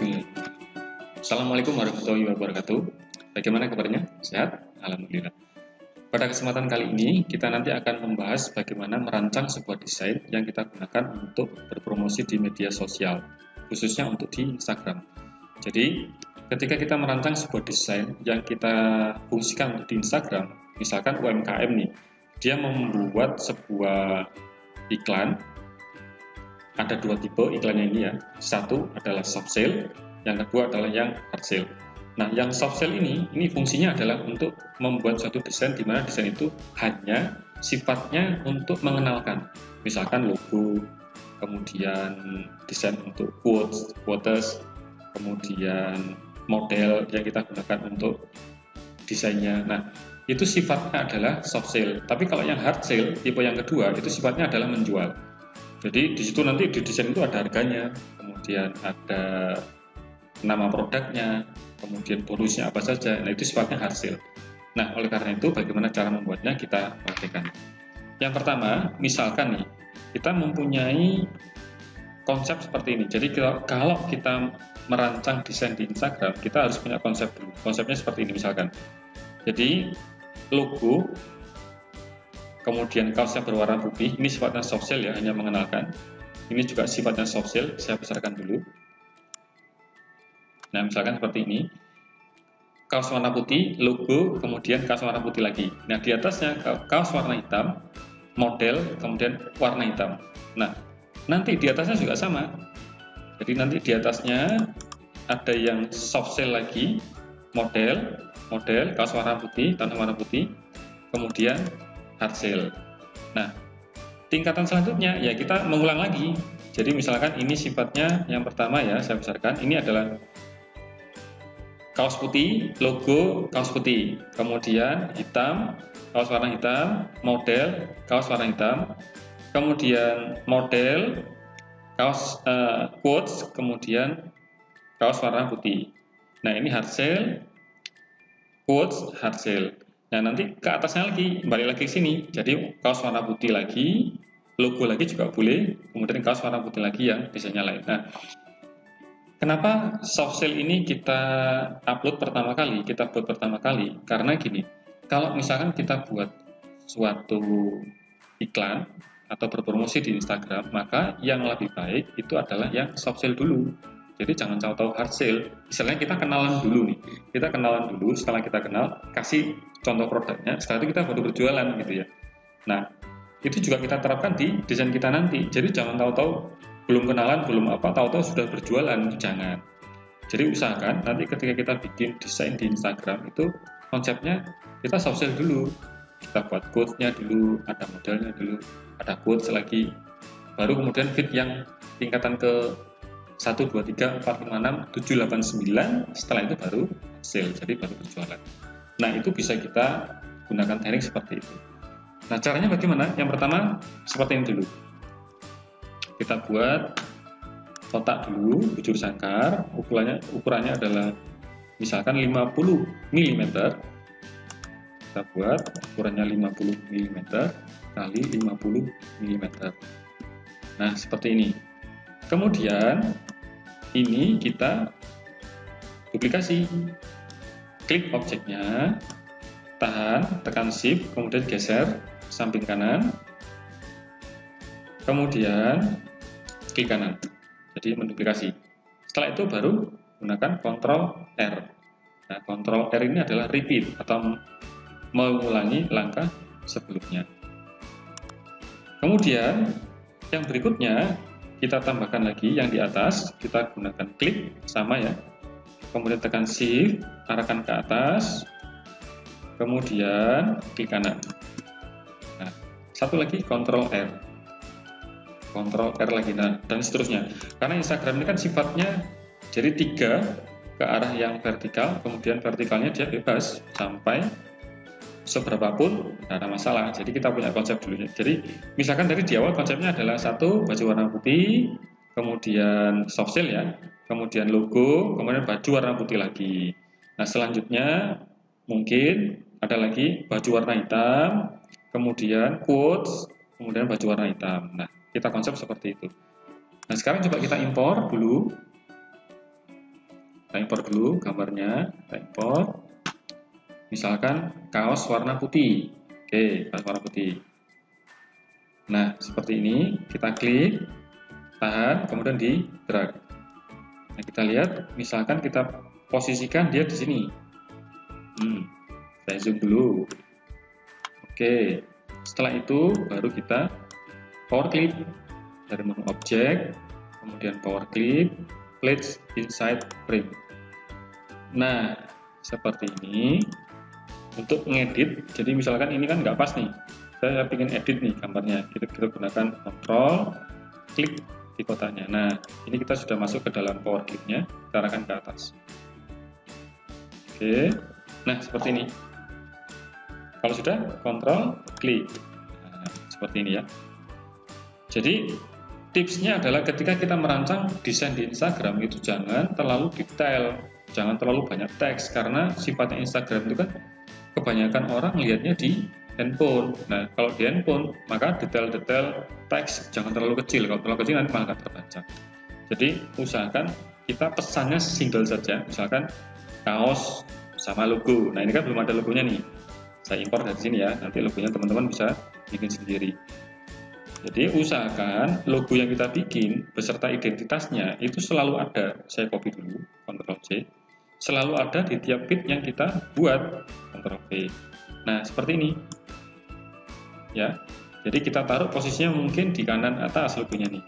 Bismillah. Assalamualaikum warahmatullahi wabarakatuh. Bagaimana kabarnya? Sehat? Alhamdulillah. Pada kesempatan kali ini, kita nanti akan membahas bagaimana merancang sebuah desain yang kita gunakan untuk berpromosi di media sosial, khususnya untuk di Instagram. Jadi, ketika kita merancang sebuah desain yang kita fungsikan untuk di Instagram, misalkan UMKM nih, dia membuat sebuah iklan. Ada dua tipe iklannya ini ya. Satu adalah soft sale, yang kedua adalah yang hard sale. Nah, yang soft sale ini fungsinya adalah untuk membuat suatu desain di mana desain itu hanya sifatnya untuk mengenalkan. Misalkan logo, kemudian desain untuk quotes, kemudian model yang kita gunakan untuk desainnya. Nah, itu sifatnya adalah soft sale. Tapi kalau yang hard sale, tipe yang kedua, itu sifatnya adalah menjual. Jadi di situ nanti di desain itu ada harganya, kemudian ada nama produknya, kemudian bonusnya apa saja. Nah, itu sifatnya hard sale. Nah, oleh karena itu bagaimana cara membuatnya kita perhatikan. Yang pertama, misalkan nih, kita mempunyai konsep seperti ini. Jadi kalau kita merancang desain di Instagram, kita harus punya konsep dulu. Konsepnya seperti ini misalkan. Jadi logo, kemudian kaosnya berwarna putih, ini sifatnya soft sale ya, hanya mengenalkan. Ini juga sifatnya soft sale, saya besarkan dulu. Nah, misalkan seperti ini. Kaos warna putih, logo, kemudian kaos warna putih lagi. Nah, di atasnya kaos warna hitam, model, kemudian warna hitam. Nah, nanti di atasnya juga sama. Jadi nanti di atasnya ada yang soft sale lagi, model, kaos warna putih, tanah warna putih, kemudian hard sale. Nah, tingkatan selanjutnya ya kita mengulang lagi. Jadi misalkan ini sifatnya yang pertama ya, saya besarkan. Ini adalah kaos putih, logo kaos putih, kemudian hitam, kaos warna hitam, model, kaos warna hitam, kemudian model, kaos quotes, kemudian kaos warna putih. Nah, ini hard sale, quotes, hard sale. Nah, nanti ke atasnya lagi, balik lagi ke sini. Jadi, kaos warna putih lagi, logo lagi juga boleh, kemudian kaos warna putih lagi yang desainnya lain. Nah, kenapa soft sale ini kita upload pertama kali, kita buat pertama kali? Karena gini, kalau misalkan kita buat suatu iklan atau berpromosi di Instagram, maka yang lebih baik itu adalah yang soft sale dulu. Jadi jangan tahu-tahu hard sale. Misalnya kita kenalan dulu nih. Kita kenalan dulu, setelah kita kenal, kasih contoh produknya, setelah itu kita baru berjualan gitu ya. Nah, itu juga kita terapkan di desain kita nanti. Jadi jangan tahu-tahu belum kenalan, belum apa, tahu-tahu sudah berjualan, jangan. Jadi usahakan nanti ketika kita bikin desain di Instagram itu konsepnya kita soft sale dulu. Kita buat quotes-nya dulu, ada modelnya dulu, ada quotes lagi. Baru kemudian fit yang tingkatan ke 1, 2, 3, 4, 5, 6, 7, 8, 9, setelah itu baru sale, jadi baru berjualan. Nah, itu bisa kita gunakan teknik seperti itu. Nah, caranya bagaimana? Yang pertama, seperti ini dulu. Kita buat kotak dulu, bujur sangkar, ukurannya adalah misalkan 50 mm. Kita buat ukurannya 50 mm kali 50 mm. Nah, seperti ini. Kemudian ini kita duplikasi, klik objeknya, tahan, tekan shift, kemudian geser samping kanan, kemudian klik kanan, jadi menduplikasi. Setelah itu baru gunakan Ctrl R. Nah, Ctrl R ini adalah repeat atau mengulangi langkah sebelumnya. Kemudian yang berikutnya kita tambahkan lagi yang di atas, kita gunakan klik sama ya, kemudian tekan shift, arahkan ke atas, kemudian klik kanan. Nah, satu lagi Ctrl R, Ctrl R lagi, nah, dan seterusnya. Karena Instagram ini kan sifatnya jadi 3 ke arah yang vertikal, kemudian vertikalnya dia bebas sampai seberapapun tidak ada masalah. Jadi kita punya konsep dulu. Jadi misalkan dari di awal konsepnya adalah satu baju warna putih, kemudian soft sale ya, kemudian logo, kemudian baju warna putih lagi. Nah, selanjutnya mungkin ada lagi baju warna hitam, kemudian quotes, kemudian baju warna hitam. Nah, kita konsep seperti itu. Nah, sekarang coba kita impor dulu. Kita impor dulu gambarnya, kita impor. Misalkan kaos warna putih. Oke, kaos warna putih. Nah, seperti ini, kita klik, tahan, kemudian di drag. Nah, kita lihat, misalkan kita posisikan dia di sini. Saya zoom dulu. Oke, setelah itu baru kita power clip dari menu objek, kemudian power clip, place inside frame. Nah, seperti ini untuk ngedit. Jadi misalkan ini kan nggak pas nih, saya ingin edit nih gambarnya. Kita gunakan kontrol, klik di kotaknya. Nah, ini kita sudah masuk ke dalam power clip-nya, kita arahkan ke atas. Oke, nah seperti ini. Kalau sudah, kontrol, klik. Nah, seperti ini ya. Jadi tipsnya adalah ketika kita merancang desain di Instagram itu jangan terlalu detail, jangan terlalu banyak teks, karena sifatnya Instagram itu kan kebanyakan orang lihatnya di handphone. Nah, kalau di handphone maka detail-detail teks jangan terlalu kecil, kalau terlalu kecil nanti malah terbaca. Jadi usahakan kita pesannya single saja, misalkan kaos sama logo. Nah, ini kan belum ada logonya nih, saya impor dari sini ya, nanti logonya teman-teman bisa bikin sendiri. Jadi usahakan logo yang kita bikin beserta identitasnya itu selalu ada. Saya copy dulu, Ctrl C. Selalu ada di tiap feed yang kita buat, Ctrl V. Nah, seperti ini. Ya. Jadi kita taruh posisinya mungkin di kanan atas logonya nih.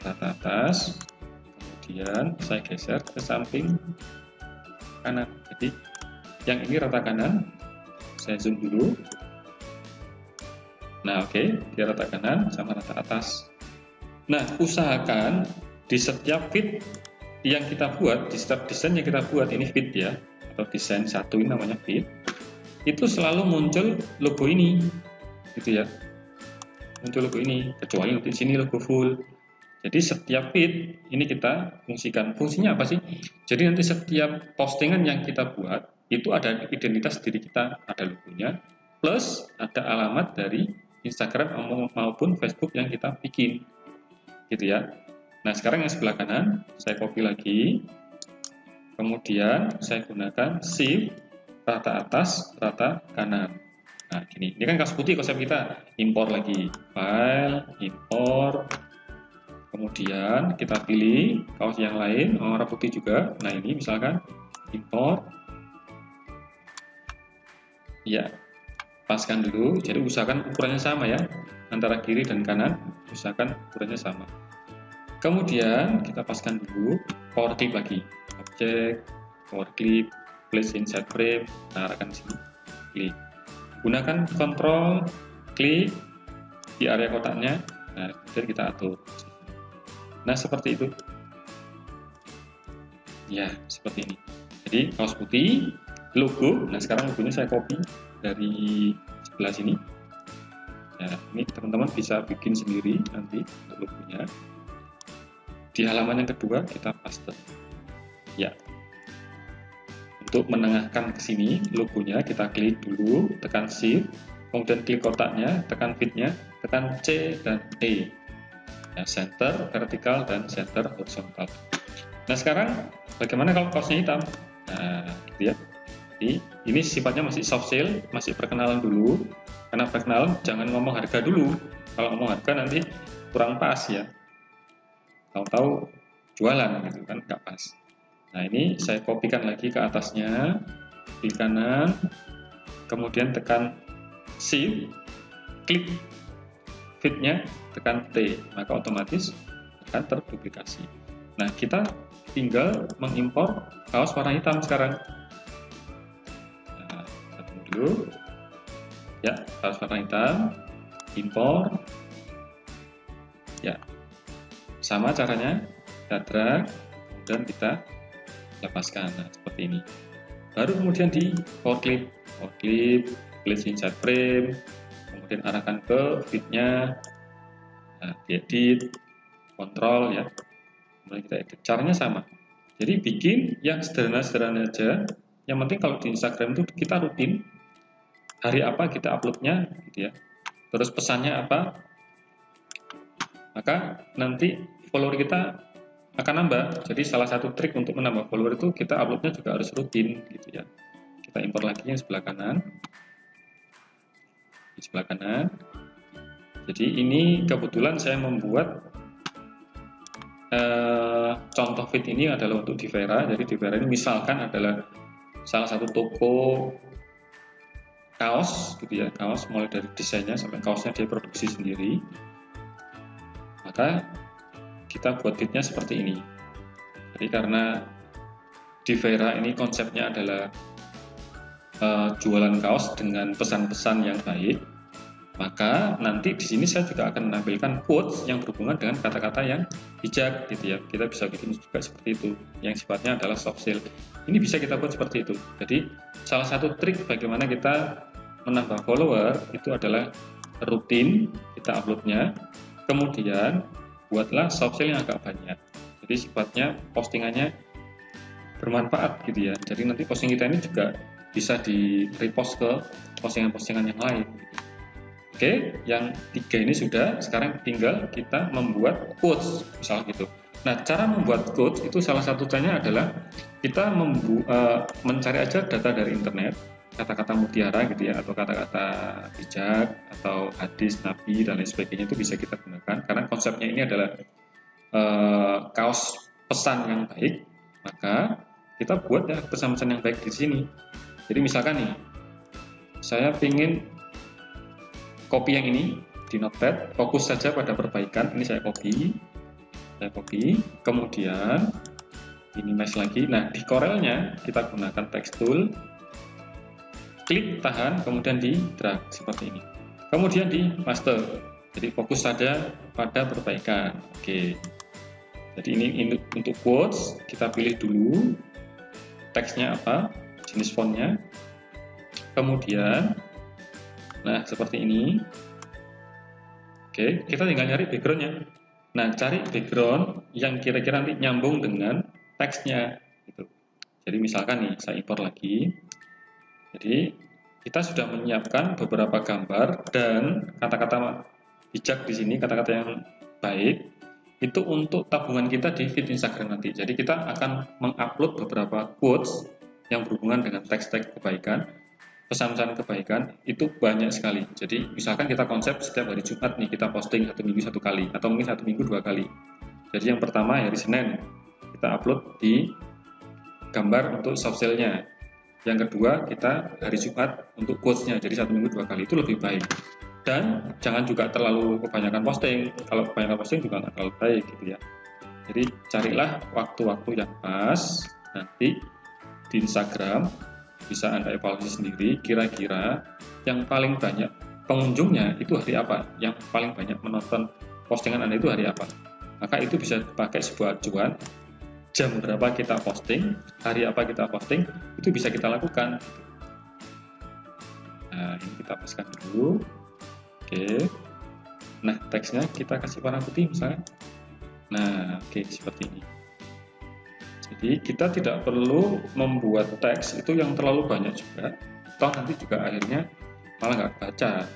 Rata atas. Kemudian saya geser ke samping kanan. Jadi yang ini rata kanan. Saya zoom dulu. Nah, oke, dia rata kanan sama rata atas. Nah, usahakan di setiap feed yang kita buat, di setiap desain yang kita buat, ini feed ya, atau desain satu ini namanya feed, itu selalu muncul logo ini, gitu ya, muncul logo ini, kecuali di sini logo full. Jadi setiap feed ini kita fungsikan. Fungsinya apa sih? Jadi nanti setiap postingan yang kita buat itu ada identitas diri kita, ada logonya, plus ada alamat dari Instagram maupun Facebook yang kita bikin, gitu ya. Nah, sekarang yang sebelah kanan saya copy lagi, kemudian saya gunakan Shift, rata atas, rata kanan. Nah, gini, ini kan kaos putih konsep kita, impor lagi, file, impor, kemudian kita pilih kaos yang lain, warna putih juga. Nah, ini misalkan impor, ya. Paskan dulu, jadi usahakan ukurannya sama ya, antara kiri dan kanan, usahakan ukurannya sama. Kemudian kita paskan dulu, power clip lagi, objek, power clip, place inside frame, nah, arahkan sini, klik. Gunakan kontrol, klik di area kotaknya, nah, kemudian kita atur. Nah, seperti itu. Ya, seperti ini. Jadi kaos putih, logo, nah sekarang logonya saya copy dari sebelah sini. Nah, ini teman-teman bisa bikin sendiri nanti untuk logonya. Di halaman yang kedua kita paste. Ya. Untuk menengahkan ke sini logonya kita klik dulu, tekan Shift, kemudian klik kotaknya, tekan feed-nya, tekan C dan E. Ya, center vertikal dan center horizontal. Nah, sekarang bagaimana kalau kaosnya hitam? Nah, gitu ya. Jadi ini sifatnya masih soft sale, masih perkenalan dulu. Karena perkenalan jangan ngomong harga dulu. Kalau ngomong harga nanti kurang pas ya. Tahu-tahu jualan gitu kan, nggak pas. Nah, ini saya kopikan lagi ke atasnya, klik kanan, kemudian tekan Shift, klik feed-nya, tekan T, maka otomatis akan terduplikasi. Nah, kita tinggal mengimpor kaos warna hitam sekarang. Dulu ya, kaos warna hitam, impor ya, sama caranya, kita drag kemudian kita lepaskan. Nah, seperti ini, baru kemudian di power clip, place inside frame, kemudian arahkan ke feed-nya, nah, diedit, kontrol ya, kemudian kita edit. Caranya sama, jadi bikin yang sederhana-sederhana aja. Yang penting kalau di Instagram itu kita rutin hari apa kita uploadnya, gitu ya. Terus pesannya apa, maka nanti follower kita akan nambah. Jadi salah satu trik untuk menambah follower itu kita uploadnya juga harus rutin gitu ya. Kita import lagi yang sebelah kanan. Di sebelah kanan. Jadi ini kebetulan saya membuat contoh feed ini adalah untuk Divera. Jadi Divera ini misalkan adalah salah satu toko kaos gitu ya, kaos mulai dari desainnya sampai kaosnya dia produksi sendiri. Maka kita buat feednya seperti ini. Jadi karena Divera ini konsepnya adalah jualan kaos dengan pesan-pesan yang baik, maka nanti di sini saya juga akan menampilkan quotes yang berhubungan dengan kata-kata yang bijak gitu ya. Kita bisa bikin juga seperti itu, yang sifatnya adalah soft sell. Ini bisa kita buat seperti itu. Jadi salah satu trik bagaimana kita menambah follower itu adalah rutin kita uploadnya, kemudian buatlah soft sell yang agak banyak. Jadi sifatnya postingannya bermanfaat gitu ya. Jadi nanti posting kita ini juga bisa di repost ke postingan-postingan yang lain gitu. Oke, yang 3 ini sudah. Sekarang tinggal kita membuat quotes, misalnya gitu. Nah, cara membuat quotes itu salah satu caranya adalah kita mencari aja data dari internet, kata-kata mutiara gitu ya, atau kata-kata bijak, atau hadis, nabi, dan lain sebagainya itu bisa kita gunakan. Karena konsepnya ini adalah kaos pesan yang baik, maka kita buat ya pesan-pesan yang baik di sini. Jadi misalkan nih, saya ingin copy yang ini di Notepad, fokus saja pada perbaikan. Ini saya copy, kemudian minimize lagi. Nah, di Corelnya kita gunakan text tool, klik, tahan, kemudian di drag seperti ini. Kemudian di master, jadi fokus saja pada perbaikan. Oke. Jadi ini untuk quotes, kita pilih dulu teksnya apa, jenis fontnya. Kemudian nah, seperti ini. Oke, kita tinggal nyari backgroundnya. Nah, cari background yang kira-kira nanti nyambung dengan teksnya. Gitu. Jadi misalkan nih, saya import lagi. Jadi kita sudah menyiapkan beberapa gambar dan kata-kata bijak di sini, kata-kata yang baik, itu untuk tabungan kita di feed Instagram nanti. Jadi kita akan mengupload beberapa quotes yang berhubungan dengan teks-teks kebaikan, pesan-pesan kebaikan itu banyak sekali. Jadi misalkan kita konsep setiap hari Jumat nih kita posting 1 minggu 1 kali atau mungkin 1 minggu 2 kali. Jadi yang pertama hari Senin kita upload di gambar untuk soft sell-nya. Yang kedua kita hari Jumat untuk quotes-nya. Jadi 1 minggu 2 kali itu lebih baik. Dan jangan juga terlalu kebanyakan posting. Kalau kebanyakan posting juga nggak terlalu baik gitu ya. Jadi carilah waktu-waktu yang pas nanti di Instagram. Bisa Anda evaluasi sendiri, kira-kira yang paling banyak pengunjungnya itu hari apa, yang paling banyak menonton postingan Anda itu hari apa. Maka itu bisa dipakai sebuah acuan, jam berapa kita posting, hari apa kita posting, itu bisa kita lakukan. Nah, ini kita hapuskan dulu. Oke. Nah, teksnya kita kasih warna putih misalnya. Nah, oke, seperti ini. Jadi kita tidak perlu membuat teks itu yang terlalu banyak juga, toh nanti juga akhirnya malah nggak baca.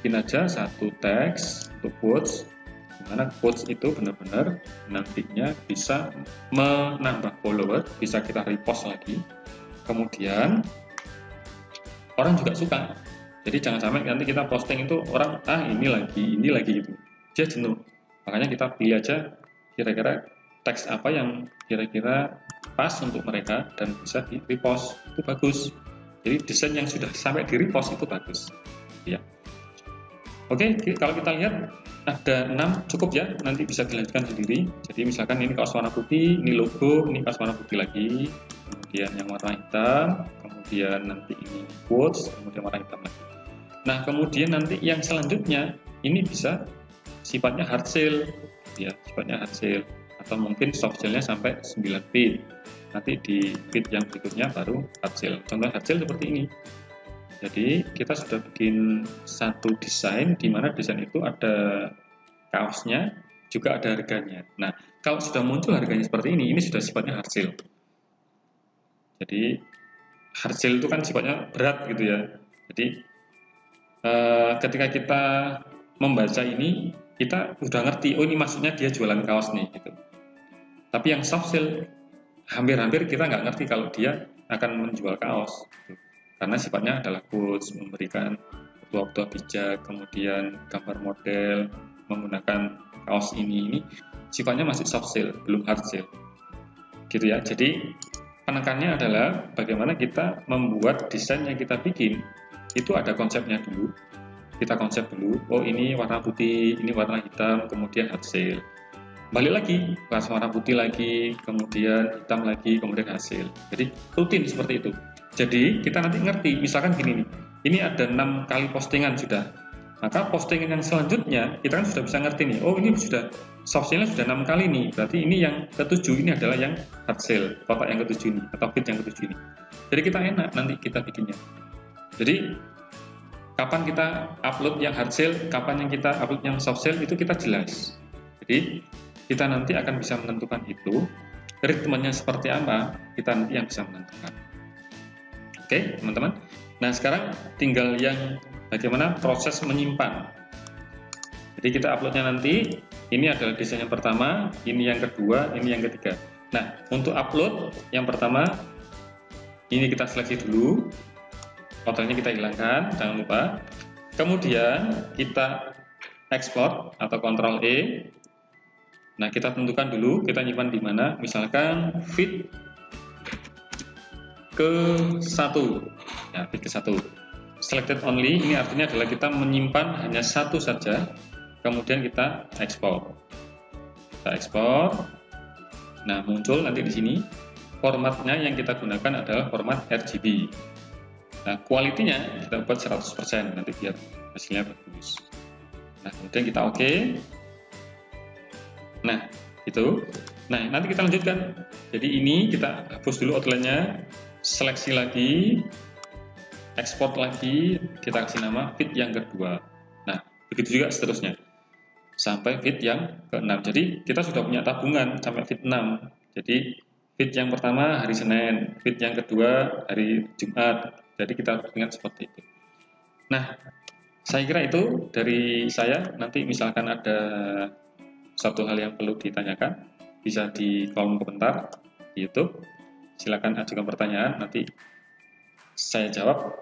Bikin aja satu teks untuk quotes, dimana quotes itu benar-benar nantinya bisa menambah follower, bisa kita repost lagi. Kemudian orang juga suka. Jadi jangan sampai nanti kita posting itu orang ini lagi gitu, dia jenuh. Makanya kita pilih aja kira-kira teks apa yang kira-kira pas untuk mereka dan bisa di repost, itu bagus. Jadi desain yang sudah sampai di repost itu bagus ya. Oke, kalau kita lihat ada 6 cukup ya, nanti bisa dilanjutkan sendiri. Jadi misalkan ini kaos warna putih, ini logo, ini kaos warna putih lagi, kemudian yang warna hitam, kemudian nanti ini quotes, kemudian warna hitam lagi. Nah, kemudian nanti yang selanjutnya ini bisa sifatnya hard sell ya, sifatnya hard sell atau mungkin soft sell-nya sampai 9 feet. Nanti di feed yang berikutnya baru hard sell. Contoh hard sell seperti ini. Jadi kita sudah bikin satu desain di mana desain itu ada kaosnya, juga ada harganya. Nah, kalau sudah muncul harganya seperti ini sudah sifatnya hard sell. Jadi hard sell itu kan sifatnya berat gitu ya. Jadi ketika kita membaca ini, kita udah ngerti, oh ini maksudnya dia jualan kaos nih gitu. Tapi yang soft sale hampir-hampir kita nggak ngerti kalau dia akan menjual kaos, gitu. Karena sifatnya adalah quotes, memberikan petua-petua bijak, kemudian gambar model, menggunakan kaos ini sifatnya masih soft sale, belum hard sale, gitu ya. Jadi penekannya adalah bagaimana kita membuat desain yang kita bikin itu ada konsepnya dulu. Kita konsep dulu, oh ini warna putih, ini warna hitam, kemudian hard sale. Balik lagi, pas warna putih lagi, kemudian hitam lagi, kemudian hasil. Jadi rutin seperti itu. Jadi kita nanti ngerti, misalkan gini nih, ini ada 6 kali postingan sudah. Maka postingan yang selanjutnya kita kan sudah bisa ngerti nih, oh ini sudah soft sale sudah 6 kali nih, berarti ini yang ke-7 ini adalah yang hard sale, kotak yang ke-7 ini atau feed yang ke-7 ini. Jadi kita enak nanti kita bikinnya. Jadi kapan kita upload yang hard sale, kapan yang kita upload yang soft sale itu kita jelas. Jadi kita nanti akan bisa menentukan itu, ritmenya seperti apa, kita nanti yang bisa menentukan. Oke, teman-teman. Nah, sekarang tinggal yang bagaimana proses menyimpan. Jadi kita uploadnya nanti, ini adalah desain yang pertama, ini yang kedua, ini yang ketiga. Nah, untuk upload yang pertama, ini kita seleksi dulu, fotonya kita hilangkan, jangan lupa. Kemudian kita ekspor atau Ctrl E. Nah, kita tentukan dulu kita nyimpan di mana. Misalkan feed ke-1. Ya, feed ke-1. Selected only ini artinya adalah kita menyimpan hanya satu saja. Kemudian kita ekspor. Kita ekspor. Nah, muncul nanti di sini formatnya yang kita gunakan adalah format RGB. Nah, kualitinya kita buat 100% nanti biar hasilnya bagus. Nah, kemudian kita oke. Nah, itu. Nah, nanti kita lanjutkan. Jadi ini kita hapus dulu outline-nya, seleksi lagi, ekspor lagi, kita kasih nama feed yang kedua. Nah, begitu juga seterusnya. Sampai feed yang ke-6. Jadi, kita sudah punya tabungan sampai feed 6. Jadi, feed yang pertama hari Senin, feed yang kedua hari Jumat. Jadi, kita ingat seperti itu. Nah, saya kira itu dari saya. Nanti misalkan ada satu hal yang perlu ditanyakan, bisa di kolom komentar di YouTube. Silakan ajukan pertanyaan, nanti saya jawab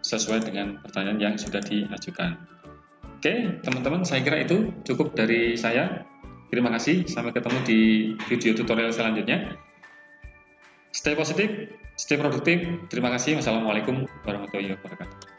sesuai dengan pertanyaan yang sudah diajukan. Oke, teman-teman, saya kira itu cukup dari saya. Terima kasih, sampai ketemu di video tutorial selanjutnya. Stay positif, stay produktif. Terima kasih. Wassalamualaikum warahmatullahi wabarakatuh.